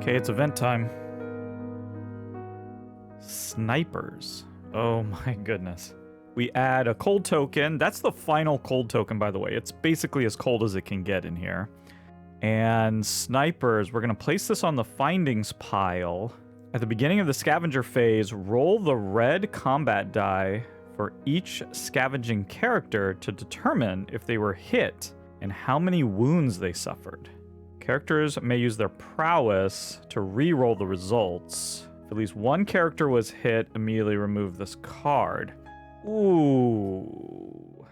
Okay, it's event time. Snipers. Oh my goodness. We add a cold token. That's the final cold token, by the way. It's basically as cold as it can get in here. And snipers, we're going to place this on the findings pile. At the beginning of the scavenger phase, roll the red combat die for each scavenging character to determine if they were hit and how many wounds they suffered. Characters may use their prowess to re-roll the results. If at least one character was hit, immediately remove this card. Ooh.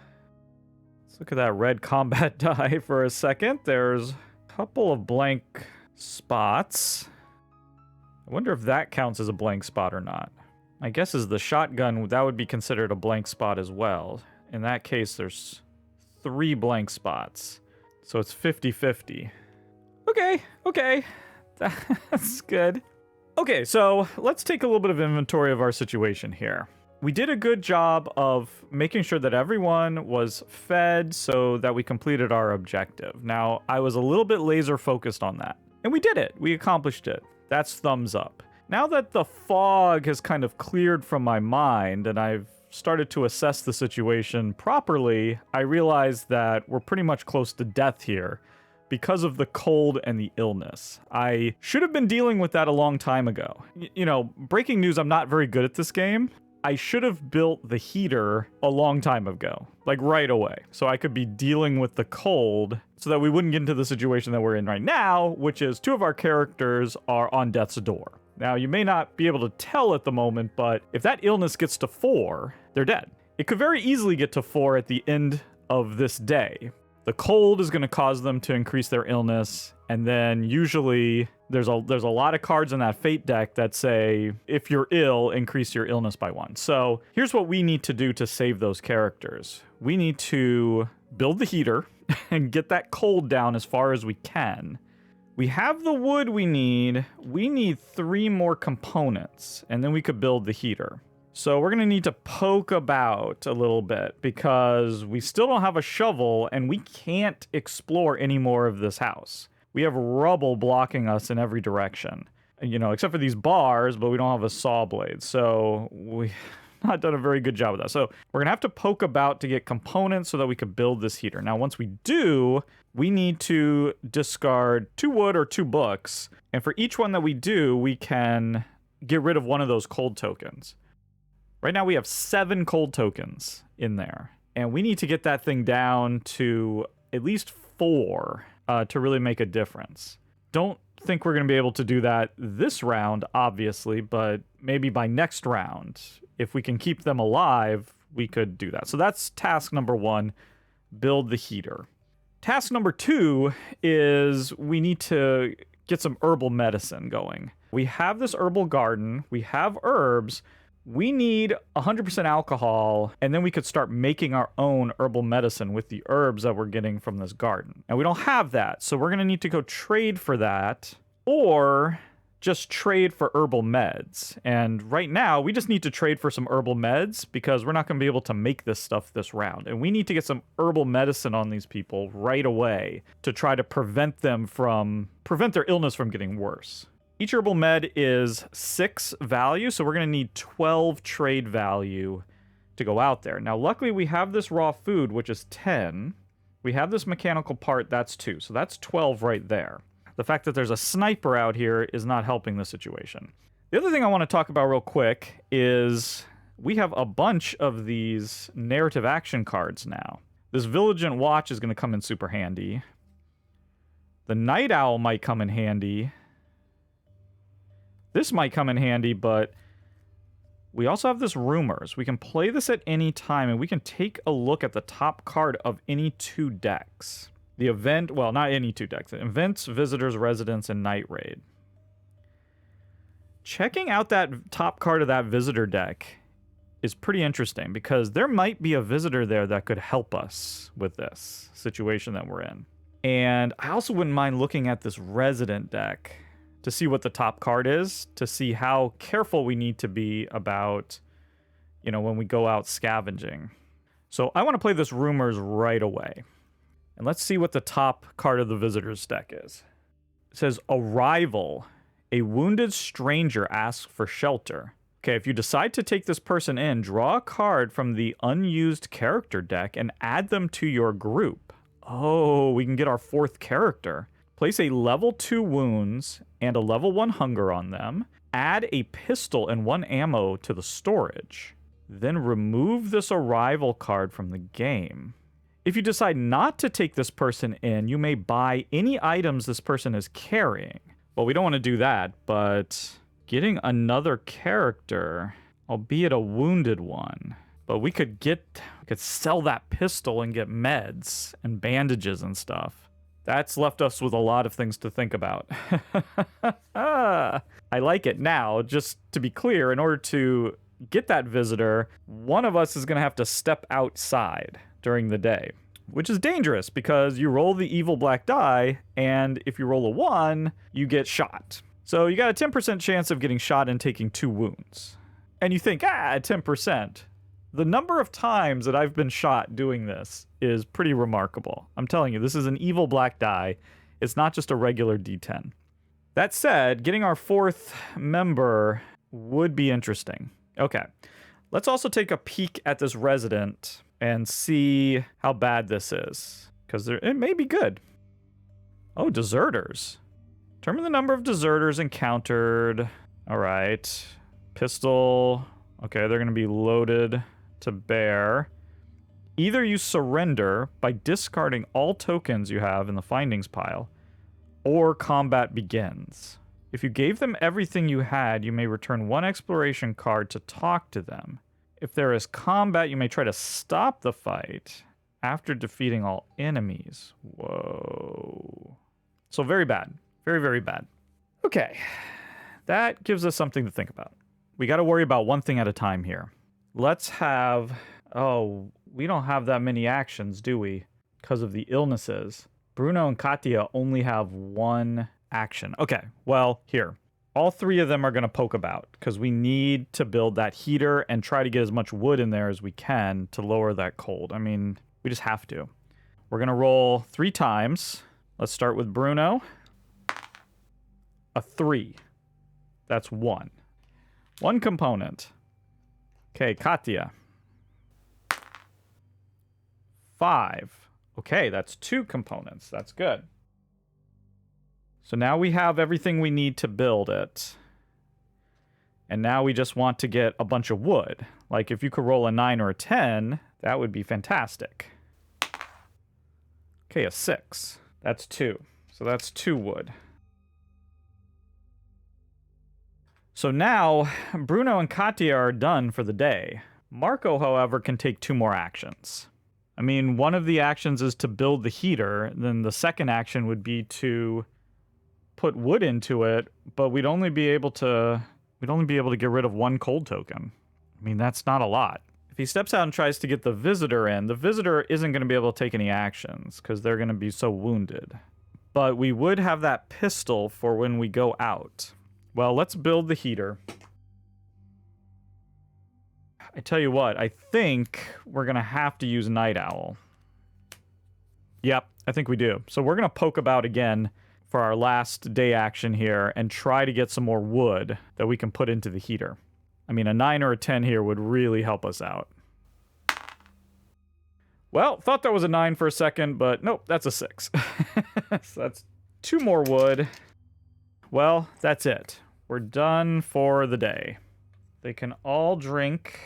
Let's look at that red combat die for a second. There's a couple of blank spots. I wonder if that counts as a blank spot or not. My guess is the shotgun, that would be considered a blank spot as well. In that case, there's 3 blank spots. So it's 50-50. Okay. That's good. Okay, so let's take a little bit of inventory of our situation here. We did a good job of making sure that everyone was fed so that we completed our objective. Now, I was a little bit laser focused on that. And we did it. We accomplished it. That's thumbs up. Now that the fog has kind of cleared from my mind and I've started to assess the situation properly, I realized that we're pretty much close to death here because of the cold and the illness. I should have been dealing with that a long time ago. You know, breaking news, I'm not very good at this game. I should have built the heater a long time ago, like right away, so I could be dealing with the cold so that we wouldn't get into the situation that we're in right now, which is 2 of our characters are on death's door. Now, you may not be able to tell at the moment, but if that illness gets to 4, they're dead. It could very easily get to 4 at the end of this day. The cold is going to cause them to increase their illness, and then usually there's a lot of cards in that fate deck that say, if you're ill, increase your illness by 1. So here's what we need to do to save those characters. We need to build the heater and get that cold down as far as we can. We have the wood we need. We need 3 more components, and then we could build the heater. So we're going to need to poke about a little bit because we still don't have a shovel and we can't explore any more of this house. We have rubble blocking us in every direction, you know, except for these bars, but we don't have a saw blade. So we've not done a very good job of that. So we're going to have to poke about to get components so that we could build this heater. Now, once we do, we need to discard 2 wood or 2 books. And for each one that we do, we can get rid of one of those cold tokens. Right now we have 7 cold tokens in there, and we need to get that thing down to at least 4 to really make a difference. Don't think we're going to be able to do that this round, obviously, but maybe by next round, if we can keep them alive, we could do that. So that's task number 1, build the heater. Task number 2 is we need to get some herbal medicine going. We have this herbal garden, we have herbs. We need 100% alcohol, and then we could start making our own herbal medicine with the herbs that we're getting from this garden. And we don't have that, so we're going to need to go trade for that, or just trade for herbal meds. And right now, we just need to trade for some herbal meds because we're not going to be able to make this stuff this round. And we need to get some herbal medicine on these people right away to try to prevent their illness from getting worse. Each herbal med is 6 value, so we're going to need 12 trade value to go out there. Now, luckily, we have this raw food, which is 10. We have this mechanical part, that's 2. So that's 12 right there. The fact that there's a sniper out here is not helping the situation. The other thing I want to talk about real quick is we have a bunch of these narrative action cards now. This Vigilant Watch is going to come in super handy. The Night Owl might come in handy. This might come in handy, but we also have this Rumors. We can play this at any time, and we can take a look at the top card of any 2 decks. The event, well, not any 2 decks. Events, Visitors, Residents, and Night Raid. Checking out that top card of that Visitor deck is pretty interesting, because there might be a Visitor there that could help us with this situation that we're in. And I also wouldn't mind looking at this Resident deck to see what the top card is, to see how careful we need to be about, you know, when we go out scavenging. So I want to play this Rumors right away. And let's see what the top card of the Visitors deck is. It says Arrival. A wounded stranger asks for shelter. Okay, if you decide to take this person in, draw a card from the unused character deck and add them to your group. Oh, we can get our 4th character. Place a level 2 wounds and a level 1 hunger on them. Add a pistol and 1 ammo to the storage. Then remove this arrival card from the game. If you decide not to take this person in, you may buy any items this person is carrying. Well, we don't want to do that, but getting another character, albeit a wounded one. But we could sell that pistol and get meds and bandages and stuff. That's left us with a lot of things to think about. I like it. Now, just to be clear, in order to get that visitor, one of us is going to have to step outside during the day, which is dangerous because you roll the evil black die, and if you roll a 1, you get shot. So you got a 10% chance of getting shot and taking 2 wounds. And you think, 10%. The number of times that I've been shot doing this is pretty remarkable. I'm telling you, this is an evil black die. It's not just a regular D10. That said, getting our 4th member would be interesting. Okay, let's also take a peek at this resident and see how bad this is, because it may be good. Oh, deserters. Determine the number of deserters encountered. All right. Pistol. Okay, they're going to be loaded to bear. Either you surrender by discarding all tokens you have in the findings pile, or combat begins. If you gave them everything you had, you may return 1 exploration card to talk to them. If there is combat, you may try to stop the fight after defeating all enemies. Whoa. So very bad. Very, very bad. Okay. That gives us something to think about. We got to worry about one thing at a time here. Let's have... Oh, we don't have that many actions, do we? Because of the illnesses. Bruno and Katya only have 1 action. Okay, well, here. All 3 of them are going to poke about because we need to build that heater and try to get as much wood in there as we can to lower that cold. I mean, we just have to. We're going to roll 3 times. Let's start with Bruno. A 3. That's 1. 1 component. Okay, Katya. 5. Okay, that's 2 components. That's good. So now we have everything we need to build it. And now we just want to get a bunch of wood. Like if you could roll a 9 or a 10, that would be fantastic. Okay, a 6. That's 2. So that's 2 wood. So now Bruno and Katya are done for the day. Marco, however, can take 2 more actions. I mean, one of the actions is to build the heater. Then the second action would be to put wood into it, but we'd only be able to get rid of 1 cold token. I mean, that's not a lot. If he steps out and tries to get the visitor in, the visitor isn't going to be able to take any actions because they're going to be so wounded. But we would have that pistol for when we go out. Well, let's build the heater. I tell you what, I think we're going to have to use Night Owl. Yep, I think we do. So we're going to poke about again for our last day action here and try to get some more wood that we can put into the heater. I mean, a 9 or a 10 here would really help us out. Well, thought that was a 9 for a second, but nope, that's a 6. So that's 2 more wood. Well, that's it. We're done for the day. They can all drink.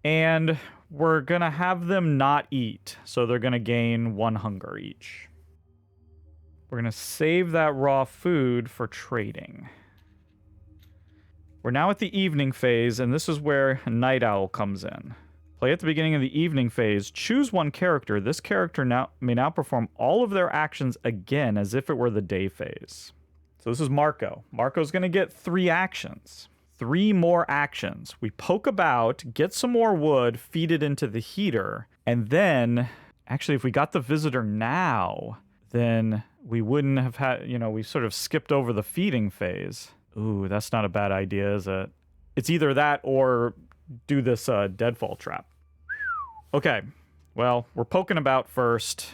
And we're going to have them not eat. So they're going to gain 1 hunger each. We're going to save that raw food for trading. We're now at the evening phase, and this is where Night Owl comes in. Play at the beginning of the evening phase. Choose 1 character. This character may now perform all of their actions again as if it were the day phase. So this is Marco. Marco's going to get 3 actions. 3 more actions. We poke about, get some more wood, feed it into the heater, and then, actually, if we got the visitor now, then we wouldn't have had, we sort of skipped over the feeding phase. Ooh, that's not a bad idea, is it? It's either that or do this deadfall trap. Okay, well, we're poking about first.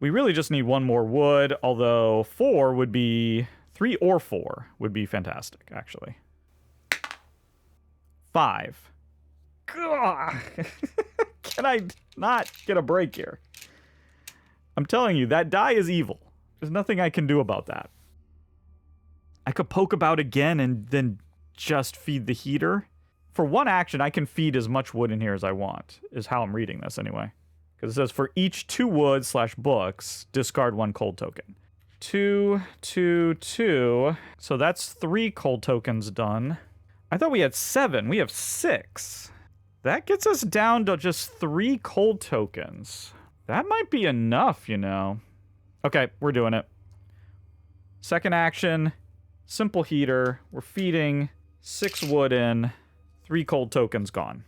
We really just need 1 more wood, although 4 would be 3 or 4 would be fantastic, actually. 5. Gah! Can I not get a break here? I'm telling you, that die is evil. There's nothing I can do about that. I could poke about again and then just feed the heater. For one action, I can feed as much wood in here as I want, is how I'm reading this anyway. Because it says for each 2 wood / books, discard 1 cold token. 2, 2, 2. So that's 3 cold tokens done. I thought we had 7. We have 6. That gets us down to just 3 cold tokens. That might be enough, you know. Okay, we're doing it. Second action, simple heater. We're feeding 6 wood in, 3 cold tokens gone.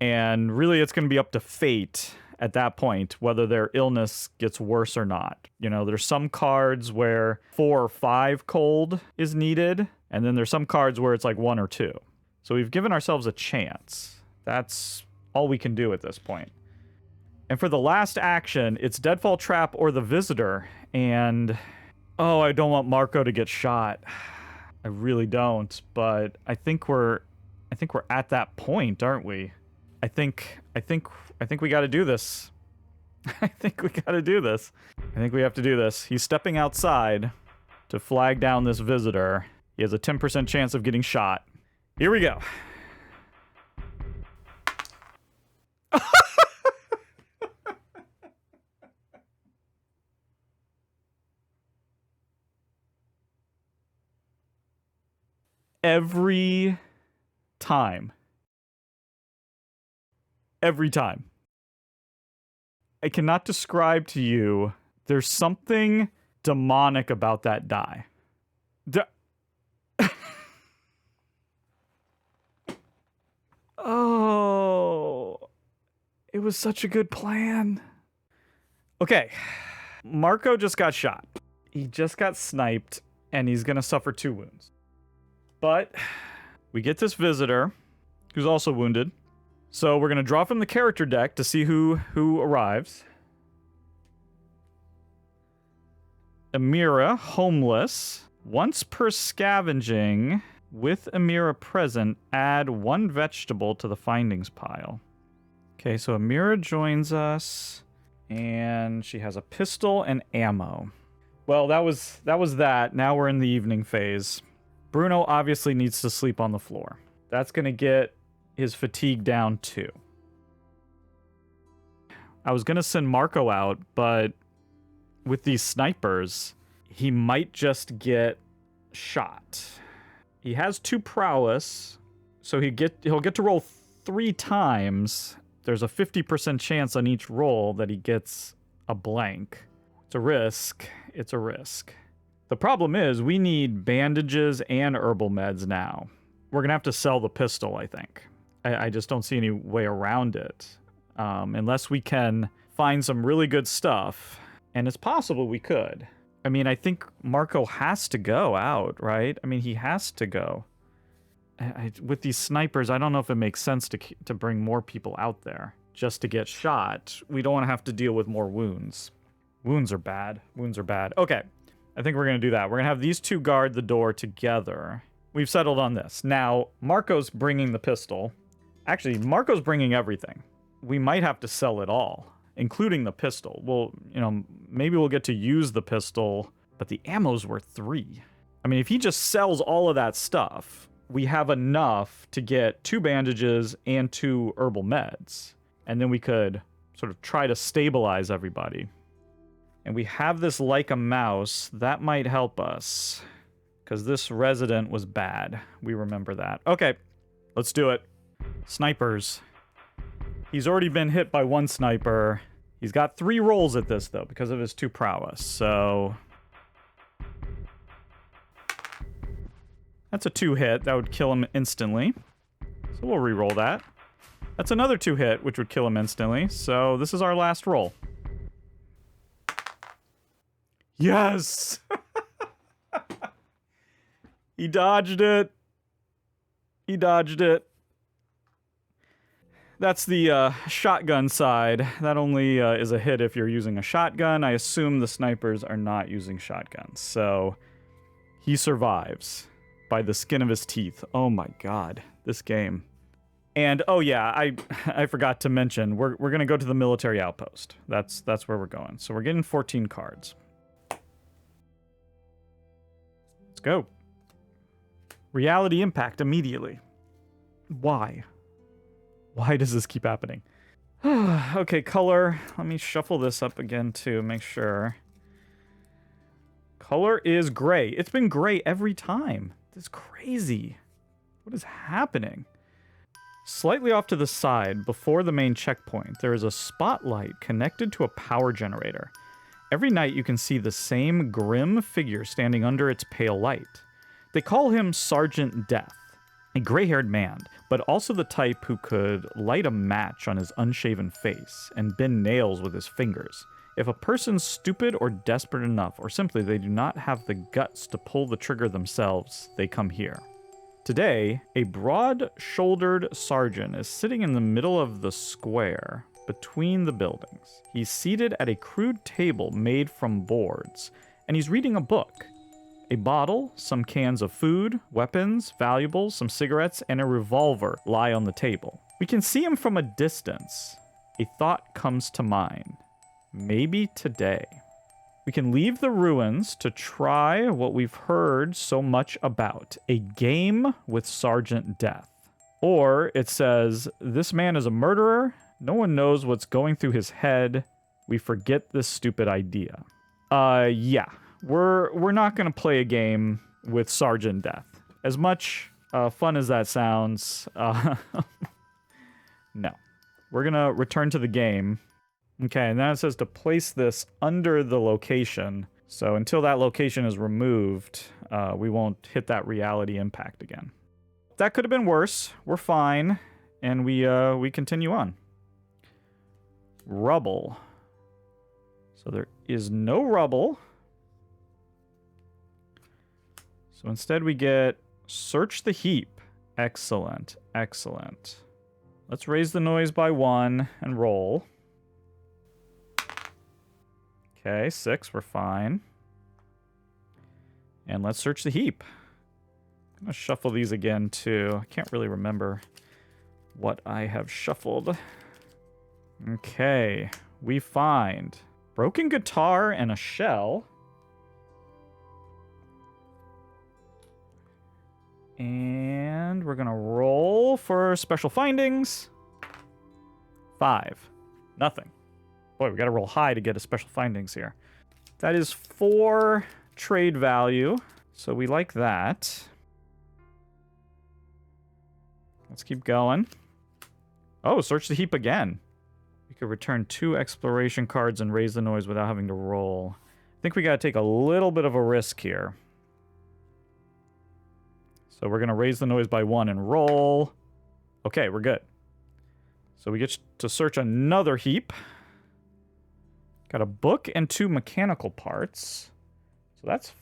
And really it's going to be up to fate at that point, whether their illness gets worse or not. You know, there's some cards where 4 or 5 cold is needed, and then there's some cards where it's like 1 or 2. So we've given ourselves a chance. That's all we can do at this point. And for the last action, it's Deadfall Trap or the Visitor, and oh, I don't want Marco to get shot. I really don't, but I think we're at that point, aren't we? I think we got to do this. I think we got to do this. I think we have to do this. He's stepping outside to flag down this visitor. He has a 10% chance of getting shot. Here we go. Every time. Every time. I cannot describe to you, there's something demonic about that die. Oh, it was such a good plan. Okay, Marco just got shot. He just got sniped, and he's gonna suffer 2 wounds. But we get this visitor, who's also wounded. So we're gonna draw from the character deck to see who arrives. Amira, homeless. Once per scavenging, with Amira present, add 1 vegetable to the findings pile. Okay, so Amira joins us, and she has a pistol and ammo. Well, that was that. Now we're in the evening phase. Bruno obviously needs to sleep on the floor. That's gonna get his fatigue down too. I was gonna send Marco out, but with these snipers, he might just get shot. He has 2 prowess, so he'll get to roll 3 times. There's a 50% chance on each roll that he gets a blank. It's a risk. It's a risk. The problem is we need bandages and herbal meds now. We're gonna have to sell the pistol, I think. I just don't see any way around it. Unless we can find some really good stuff. And it's possible we could. I mean, I think Marco has to go out, right? I mean, he has to go. With these snipers, I don't know if it makes sense to bring more people out there just to get shot. We don't want to have to deal with more wounds. Wounds are bad. Wounds are bad. Okay, I think we're going to do that. We're going to have these 2 guard the door together. We've settled on this. Now, Marco's bringing the pistol. Actually, Marco's bringing everything. We might have to sell it all, including the pistol. Well, you know, maybe we'll get to use the pistol, but the ammo's worth 3. I mean, if he just sells all of that stuff, we have enough to get 2 bandages and 2 herbal meds. And then we could sort of try to stabilize everybody. And we have this like a mouse. That might help us. Because this resident was bad. We remember that. Okay, let's do it. Snipers. He's already been hit by 1 sniper. He's got 3 rolls at this, though, because of his 2 prowess. So that's a 2 hit. That would kill him instantly. So we'll re-roll that. That's another 2 hit, which would kill him instantly. So this is our last roll. Yes! He dodged it. He dodged it. That's the shotgun side. That only is a hit if you're using a shotgun. I assume the snipers are not using shotguns. So He survives by the skin of his teeth. Oh my god, this game. And oh yeah, I forgot to mention, we're gonna go to the military outpost. That's where we're going. So we're getting 14 cards. Let's go. Reality impact immediately. Why? Why does this keep happening? Okay, color. Let me shuffle this up again to make sure. Color is gray. It's been gray every time. This is crazy. What is happening? Slightly off to the side, before the main checkpoint, there is a spotlight connected to a power generator. Every night you can see the same grim figure standing under its pale light. They call him Sergeant Death, a gray-haired man, but also the type who could light a match on his unshaven face and bend nails with his fingers. If a person's stupid or desperate enough, or simply they do not have the guts to pull the trigger themselves, they come here. Today, a broad-shouldered sergeant is sitting in the middle of the square between the buildings. He's seated at a crude table made from boards, and he's reading a book. A bottle, some cans of food, weapons, valuables, some cigarettes, and a revolver lie on the table. We can see him from a distance. A thought comes to mind. Maybe today. We can leave the ruins to try what we've heard so much about, a game with Sergeant Death. Or it says, this man is a murderer, no one knows what's going through his head, we forget this stupid idea. Yeah, we're not gonna play a game with Sergeant Death. As much fun as that sounds, no. We're gonna return to the game. Okay, and then it says to place this under the location. So until that location is removed, we won't hit that reality impact again. That could have been worse. We're fine. And we continue on. Rubble. So there is no rubble. So instead we get search the heap. Excellent, excellent. Let's raise the noise by 1 and roll. Okay, 6, we're fine. And let's search the heap. I'm gonna shuffle these again too. I can't really remember what I have shuffled. Okay, we find broken guitar and a shell. And we're gonna roll for special findings. 5, nothing. Boy, we gotta roll high to get a special findings here. That is 4 trade value, so we like that. Let's keep going. Oh, search the heap again. We could return 2 exploration cards and raise the noise without having to roll. I think we gotta take a little bit of a risk here. So we're gonna raise the noise by 1 and roll. Okay, we're good. So we get to search another heap. Got a book and 2 mechanical parts. So that's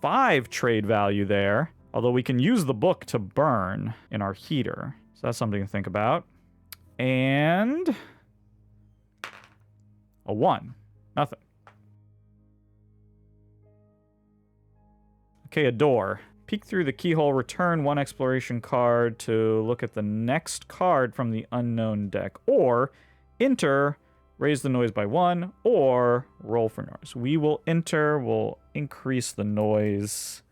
5 trade value there. Although we can use the book to burn in our heater. So that's something to think about. And a 1. Nothing. Okay, a door. Peek through the keyhole, return 1 exploration card to look at the next card from the unknown deck. Or enter, raise the noise by 1, or roll for noise. We will enter, we'll increase the noise.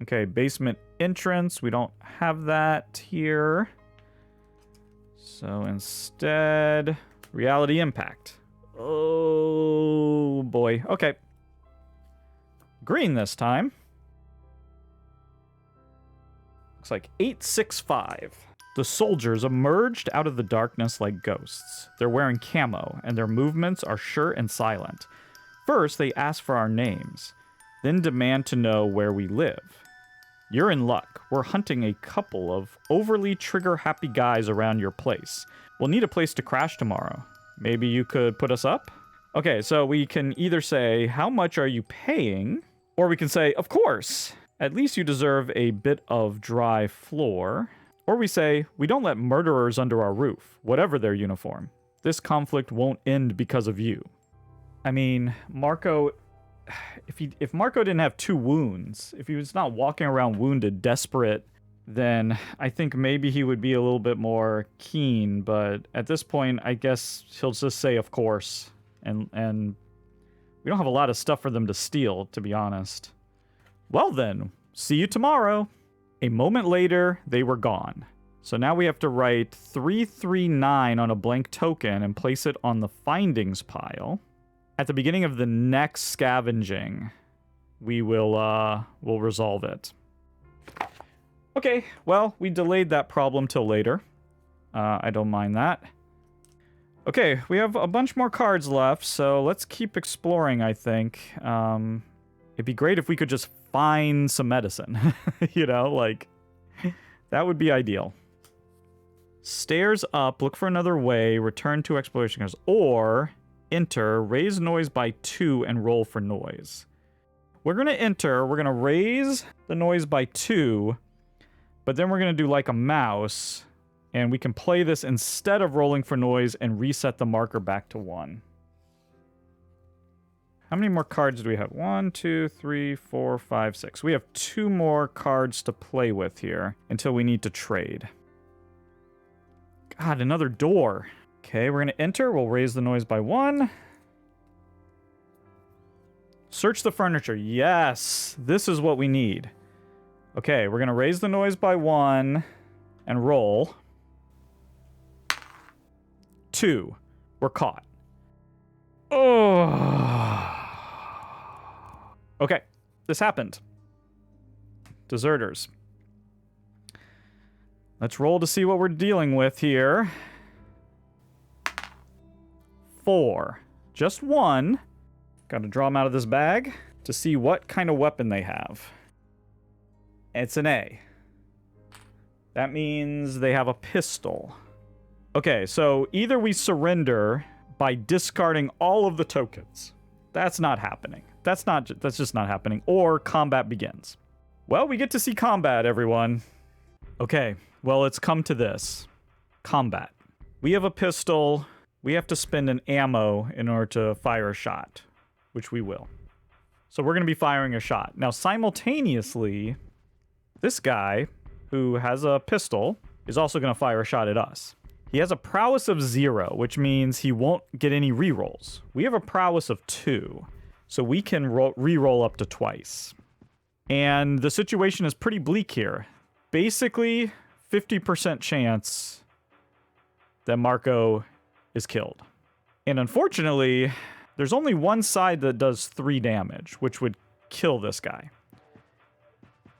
Okay, basement entrance. We don't have that here. So instead, reality impact. Oh boy. Okay. Green this time. Looks like 865. The soldiers emerged out of the darkness like ghosts. They're wearing camo, and their movements are sure and silent. First, they ask for our names, then demand to know where we live. You're in luck. We're hunting a couple of overly trigger-happy guys around your place. We'll need a place to crash tomorrow. Maybe you could put us up? Okay, so we can either say, how much are you paying? Or we can say, of course. At least you deserve a bit of dry floor. Or we say, we don't let murderers under our roof, whatever their uniform. This conflict won't end because of you. I mean, Marco if Marco didn't have 2 wounds, if he was not walking around wounded, desperate, then I think maybe he would be a little bit more keen. But at this point, I guess he'll just say, of course. And we don't have a lot of stuff for them to steal, to be honest. Well then, see you tomorrow. A moment later, they were gone. So now we have to write 339 on a blank token and place it on the findings pile. At the beginning of the next scavenging, we'll resolve it. Okay, well, we delayed that problem till later. I don't mind that. Okay, we have a bunch more cards left, so let's keep exploring, I think. It'd be great if we could just find some medicine. You know, like, that would be ideal. Stairs up, look for another way, return to exploration cards, or enter, raise noise by 2, and roll for noise. We're going to enter, we're going to raise the noise by 2, but then we're going to do like a mouse, and we can play this instead of rolling for noise and reset the marker back to 1. How many more cards do we have? 1, 2, 3, 4, 5, 6. We have 2 more cards to play with here until we need to trade. God, another door. Okay, we're going to enter. We'll raise the noise by 1. Search the furniture. Yes, this is what we need. Okay, we're going to raise the noise by 1 and roll. 2. We're caught. Oh. Okay, this happened. Deserters. Let's roll to see what we're dealing with here. 4. Just 1. Got to draw them out of this bag to see what kind of weapon they have. It's an A. That means they have a pistol. Okay, so either we surrender by discarding all of the tokens. That's not happening. That's just not happening. Or combat begins. Well, we get to see combat, everyone. Okay, well, it's come to this. Combat. We have a pistol. We have to spend an ammo in order to fire a shot, which we will. So we're going to be firing a shot. Now, simultaneously, this guy who has a pistol is also going to fire a shot at us. He has a prowess of 0, which means he won't get any rerolls. We have a prowess of 2, so we can reroll up to twice. And the situation is pretty bleak here. Basically, 50% chance that Marco is killed. And unfortunately, there's only one side that does 3 damage, which would kill this guy.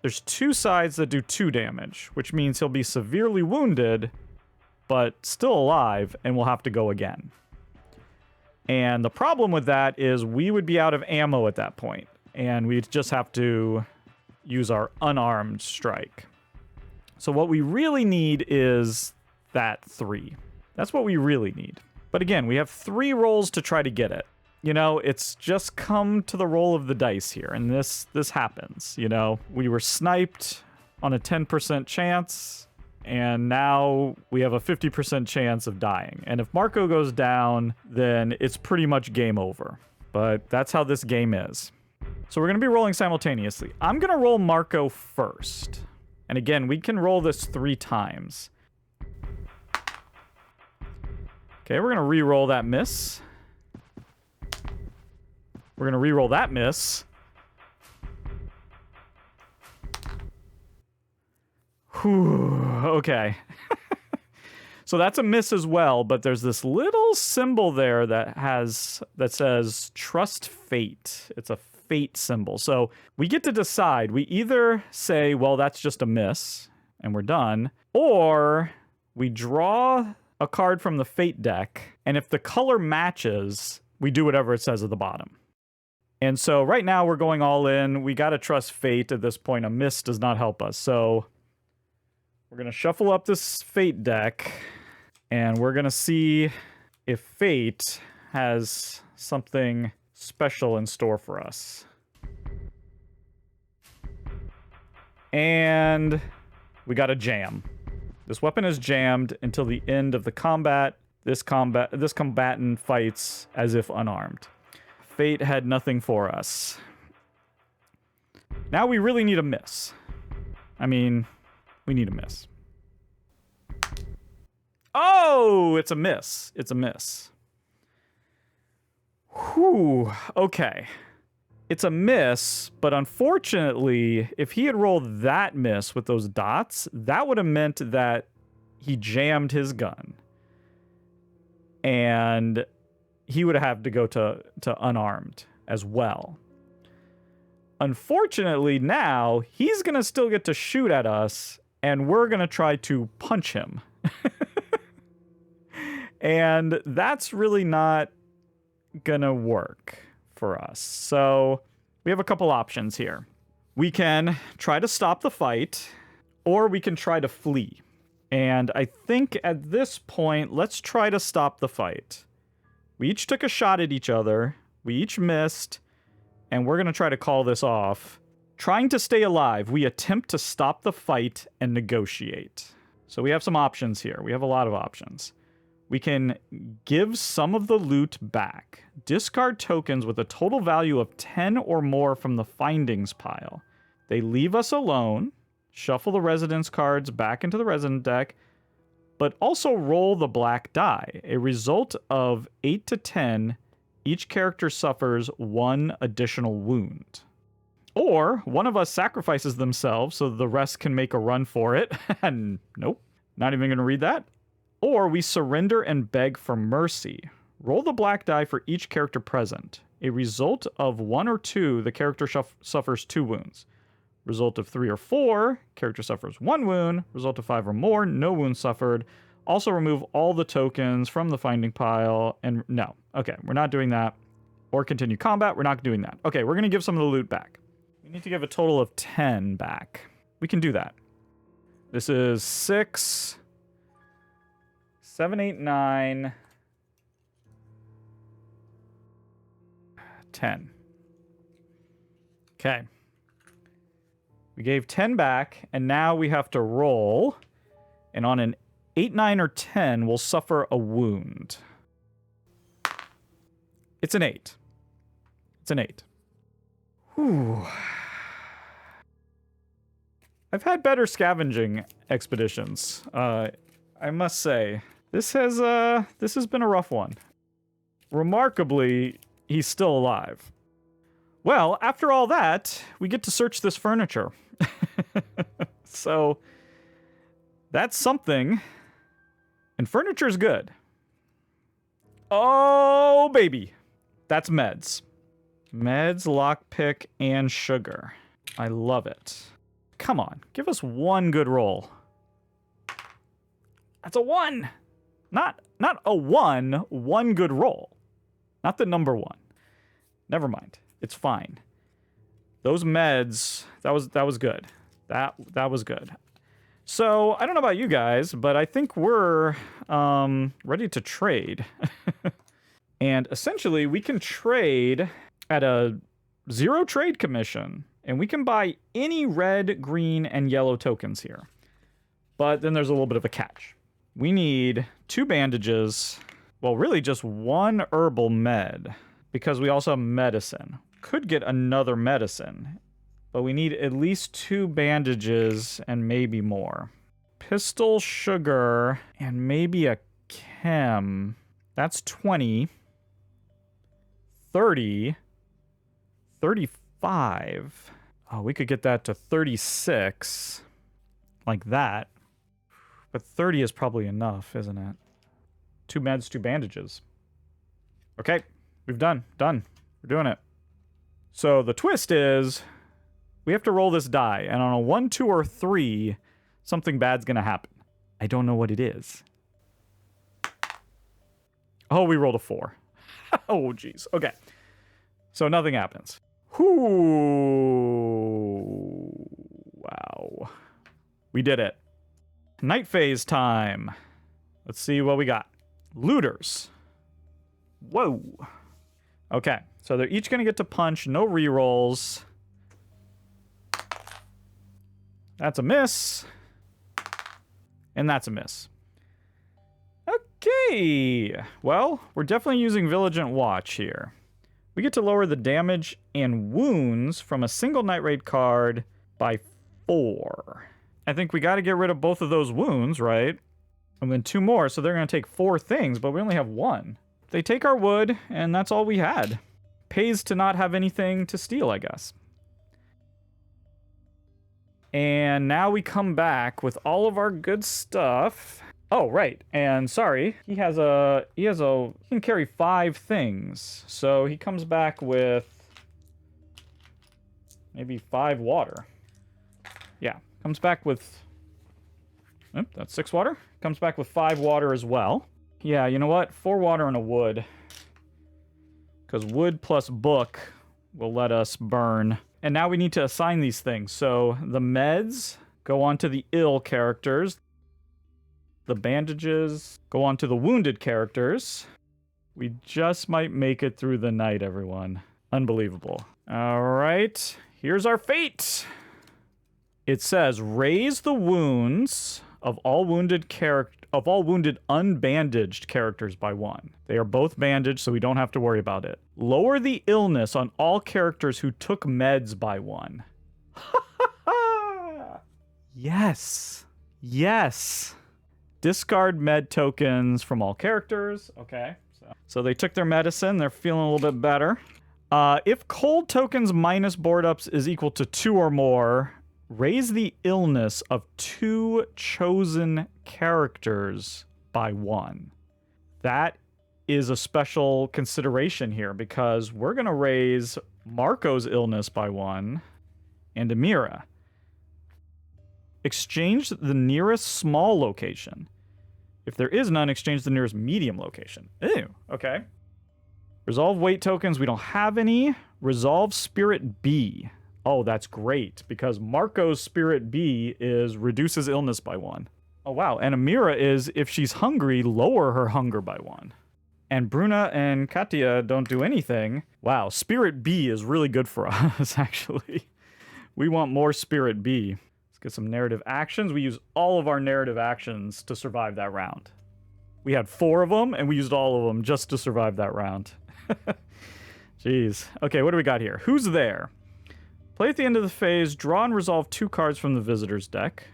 There's 2 sides that do 2 damage, which means he'll be severely wounded, but still alive, and we'll have to go again. And the problem with that is we would be out of ammo at that point, and we'd just have to use our unarmed strike. So what we really need is that 3. That's what we really need. But again, we have 3 rolls to try to get it. You know, it's just come to the roll of the dice here, and this happens, you know. We were sniped on a 10% chance, and now we have a 50% chance of dying. And if Marco goes down, then it's pretty much game over. But that's how this game is. So we're going to be rolling simultaneously. I'm going to roll Marco first. And again, we can roll this 3 times. Okay, we're going to re-roll that miss. We're going to re-roll that miss. Whew, okay. So that's a miss as well, but there's this little symbol there that says trust fate. It's a fate symbol. So we get to decide. We either say, well, that's just a miss and we're done, or we draw a card from the fate deck, and if the color matches, we do whatever it says at the bottom. And so right now we're going all in. We got to trust fate at this point. A miss does not help us. So we're going to shuffle up this fate deck, and we're going to see if fate has something special in store for us. And we got a jam. This weapon is jammed until the end of the combat. This combatant fights as if unarmed. Fate had nothing for us. Now we really need a miss. I mean, we need a miss. Oh, it's a miss. It's a miss. Whew. Okay. It's a miss, but unfortunately, if he had rolled that miss with those dots, that would have meant that he jammed his gun. And he would have to go to unarmed as well. Unfortunately, now he's going to still get to shoot at us, and we're going to try to punch him. And that's really not going to work for us. So we have a couple options here. We can try to stop the fight, or we can try to flee. And I think at this point, let's try to stop the fight. We each took a shot at each other. We each missed. And we're going to try to call this off. Trying to stay alive, we attempt to stop the fight and negotiate. So we have some options here. We have a lot of options. We can give some of the loot back. Discard tokens with a total value of 10 or more from the findings pile. They leave us alone. Shuffle the residence cards back into the resident deck. But also roll the black die. A result of 8 to 10, each character suffers 1 additional wound. Or one of us sacrifices themselves so the rest can make a run for it. And nope, not even going to read that. Or we surrender and beg for mercy. Roll the black die for each character present. A result of 1 or 2, the character suffers 2 wounds. Result of 3 or 4, character suffers 1 wound. Result of 5 or more, no wounds suffered. Also remove all the tokens from the finding pile. And no. Okay, we're not doing that. Or continue combat, we're not doing that. Okay, we're going to give some of the loot back. We need to give a total of 10 back. We can do that. This is 6, 7, 8, 9, 10. Okay. We gave 10 back, and now we have to roll. And on an 8, 9, or 10, we'll suffer a wound. It's an 8. It's an 8. Whew. I've had better scavenging expeditions. I must say, this has been a rough one. Remarkably, he's still alive. Well, after all that, we get to search this furniture. So, that's something. And furniture's good. Oh, baby. That's meds. Meds, lockpick, and sugar. I love it. Come on, give us one good roll. That's a 1. Not a 1, one good roll. Not the number 1. Never mind. It's fine. Those meds, that was good. That was good. So, I don't know about you guys, but I think we're ready to trade. And essentially, we can trade at a 0 trade commission, and we can buy any red, green, and yellow tokens here. But then there's a little bit of a catch. We need 2 bandages, well, really just 1 herbal med, because we also have medicine. Could get another medicine, but we need at least 2 bandages and maybe more. Pistol, sugar, and maybe a chem. That's 20. 30. 35. Oh, we could get that to 36. Like that. But 30 is probably enough, isn't it? 2 meds, 2 bandages. Okay, we've done. Done. We're doing it. So the twist is, we have to roll this die, and on a 1, 2, or 3, something bad's gonna happen. I don't know what it is. Oh, we rolled a 4. Oh, jeez. Okay. So nothing happens. Whoo! Wow. We did it. Night phase time. Let's see what we got. Looters. Whoa. Okay, so they're each going to get to punch. No rerolls. That's a miss. And that's a miss. Okay. Well, we're definitely using Vigilant Watch here. We get to lower the damage and wounds from a single Night Raid card by 4. I think we got to get rid of both of those wounds, right? And then 2 more, so they're going to take 4 things, but we only have 1. They take our wood, and that's all we had. Pays to not have anything to steal, I guess. And now we come back with all of our good stuff. Oh, right. And sorry, he can carry 5 things. So he comes back with maybe 5 water. Yeah, comes back with, that's 6 water. Comes back with 5 water as well. Yeah, you know what? 4 water and a wood. Because wood plus book will let us burn. And now we need to assign these things. So the meds go on to the ill characters. The bandages go on to the wounded characters. We just might make it through the night, everyone. Unbelievable. All right, here's our fate. It says, raise the wounds of all wounded unbandaged characters by 1. They are both bandaged, so we don't have to worry about it. Lower the illness on all characters who took meds by 1. Yes. Yes. Discard med tokens from all characters. Okay. So they took their medicine. They're feeling a little bit better. If cold tokens minus board ups is equal to 2 or more, raise the illness of 2 chosen characters by 1. That is a special consideration here because we're going to raise Marco's illness by 1 and Amira. Exchange the nearest small location. If there is none, exchange the nearest medium location. Ew, okay. Resolve weight tokens. We don't have any. Resolve Spirit B. Oh, that's great, because Marco's Spirit B reduces illness by 1. Oh, wow. And Amira is, if she's hungry, lower her hunger by 1. And Bruna and Katia don't do anything. Wow, Spirit B is really good for us, actually. We want more Spirit B. Let's get some narrative actions. We use all of our narrative actions to survive that round. We had 4 of them, and we used all of them just to survive that round. Jeez. Okay, what do we got here? Who's there? Play at the end of the phase, draw and resolve 2 cards from the visitor's deck.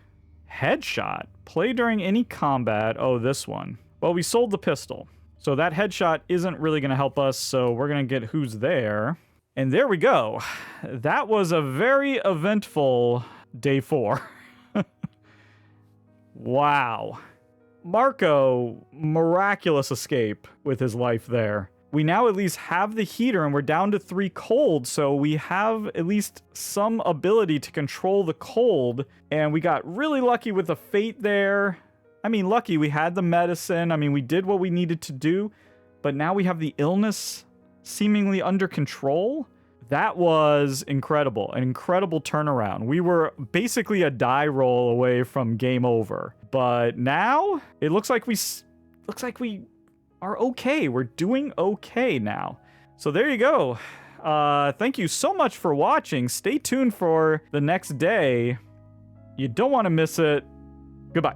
Headshot. Play during any combat. Oh, this one. Well, we sold the pistol. So that headshot isn't really going to help us, so we're going to get who's there. And there we go. That was a very eventful day 4. Wow. Marco, miraculous escape with his life there. We now at least have the heater, and we're down to 3 cold, so we have at least some ability to control the cold, and we got really lucky with the fate there. I mean, lucky, we had the medicine. I mean, we did what we needed to do, but now we have the illness seemingly under control. That was incredible, an incredible turnaround. We were basically a die roll away from game over, but now it looks like we are okay. We're doing okay now. So there you go. Thank you so much for watching. Stay tuned for the next day. You don't want to miss it. Goodbye.